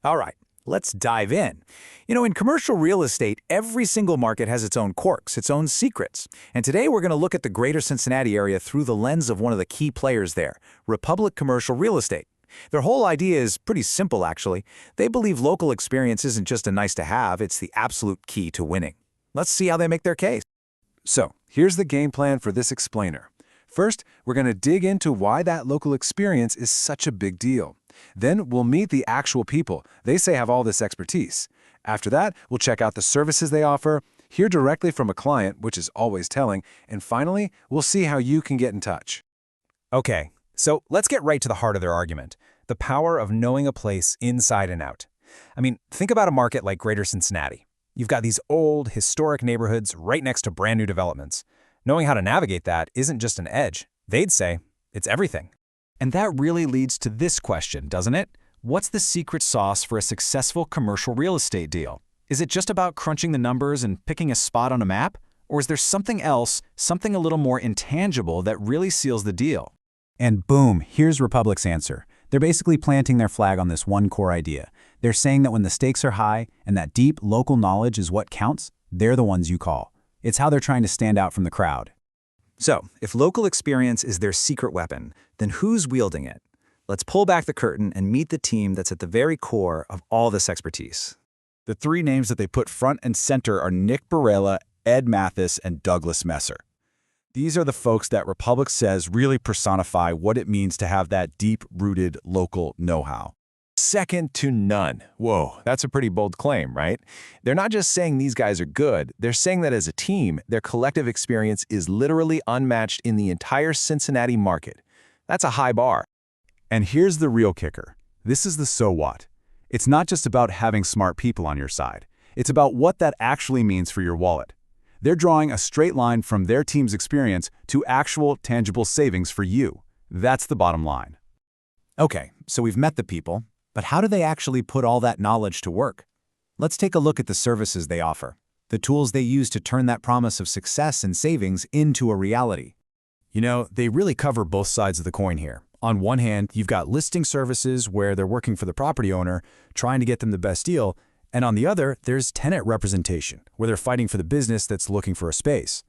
All right, let's dive in. In commercial real estate, every single market has its own quirks, its own secrets. And today we're going to look at the greater Cincinnati area through the lens of one of the key players there, Republic Commercial Real Estate. Their whole idea is pretty simple, actually. They believe local experience isn't just a nice to have, it's the absolute key to winning. Let's see how they make their case. So, here's the game plan for this explainer. First, we're going to dig into why that local experience is such a big deal. Then we'll meet the actual people. They say have all this expertise. After that, we'll check out the services they offer, hear directly from a client, which is always telling, and finally, we'll see how you can get in touch. Okay, so let's get right to the heart of their argument, the power of knowing a place inside and out. Think about a market like Greater Cincinnati. You've got these old, historic neighborhoods right next to brand new developments. Knowing how to navigate that isn't just an edge. They'd say it's everything. And that really leads to this question, doesn't it? What's the secret sauce for a successful commercial real estate deal? Is it just about crunching the numbers and picking a spot on a map? Or is there something else, something a little more intangible that really seals the deal? And boom, here's Republic's answer. They're basically planting their flag on this one core idea. They're saying that when the stakes are high and that deep local knowledge is what counts, they're the ones you call. It's how they're trying to stand out from the crowd. So, if local experience is their secret weapon, then who's wielding it? Let's pull back the curtain and meet the team that's at the very core of all this expertise. The three names that they put front and center are Nick Barela, Ed Mathis, and Douglas Messer. These are the folks that Republic says really personify what it means to have that deep-rooted local know-how. Second to none. Whoa, that's a pretty bold claim, right? They're not just saying these guys are good, they're saying that as a team, their collective experience is literally unmatched in the entire Cincinnati market. That's a high bar. And here's the real kicker. This is the so what. It's not just about having smart people on your side. It's about what that actually means for your wallet. They're drawing a straight line from their team's experience to actual, tangible savings for you. That's the bottom line. Okay, so we've met the people, but how do they actually put all that knowledge to work? Let's take a look at the services they offer, the tools they use to turn that promise of success and savings into a reality. They really cover both sides of the coin here. On one hand, you've got listing services where they're working for the property owner, trying to get them the best deal, and on the other, there's tenant representation, where they're fighting for the business that's looking for a space.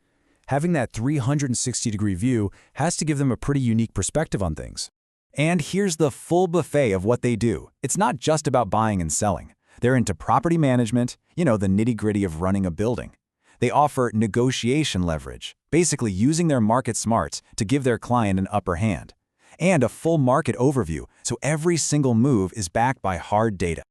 Having that 360-degree view has to give them a pretty unique perspective on things. And here's the full buffet of what they do. It's not just about buying and selling. They're into property management, the nitty-gritty of running a building. They offer negotiation leverage, basically using their market smarts to give their client an upper hand. And a full market overview, so every single move is backed by hard data.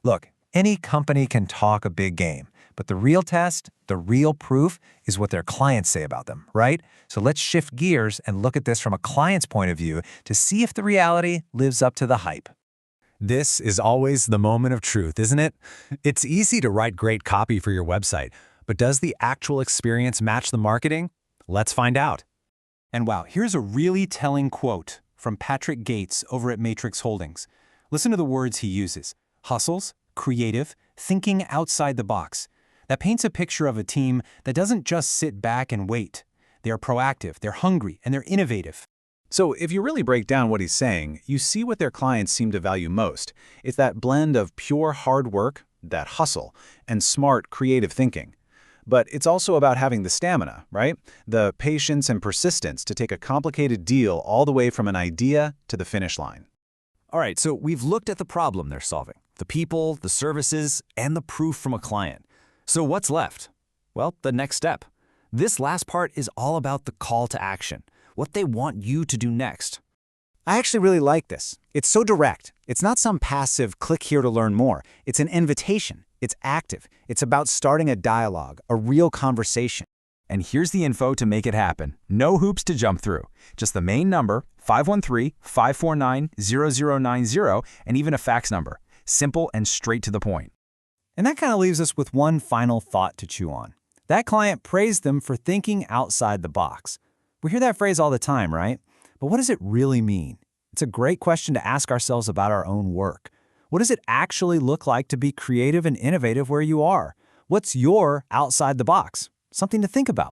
Look, any company can talk a big game, but the real test, the real proof, is what their clients say about them, right? So let's shift gears and look at this from a client's point of view to see if the reality lives up to the hype. This is always the moment of truth, isn't it? It's easy to write great copy for your website, but does the actual experience match the marketing? Let's find out. And wow, here's a really telling quote from Patrick Gates over at Matrix Holdings. Listen to the words he uses. Hustles, creative, thinking outside the box. That paints a picture of a team that doesn't just sit back and wait. They are proactive, they're hungry, and they're innovative. So if you really break down what he's saying, you see what their clients seem to value most. It's that blend of pure hard work, that hustle, and smart, creative thinking. But it's also about having the stamina, right? The patience and persistence to take a complicated deal all the way from an idea to the finish line. All right, so we've looked at the problem they're solving, the people, the services, and the proof from a client. So what's left? Well, the next step. This last part is all about the call to action, what they want you to do next. I actually really like this. It's so direct. It's not some passive click here to learn more. It's an invitation. It's active. It's about starting a dialogue, a real conversation. And here's the info to make it happen. No hoops to jump through. Just the main number, 513-549-0090, and even a fax number. Simple and straight to the point. And that kind of leaves us with one final thought to chew on. That client praised them for thinking outside the box. We hear that phrase all the time, right? But what does it really mean? It's a great question to ask ourselves about our own work. What does it actually look like to be creative and innovative where you are? What's your outside the box? Something to think about.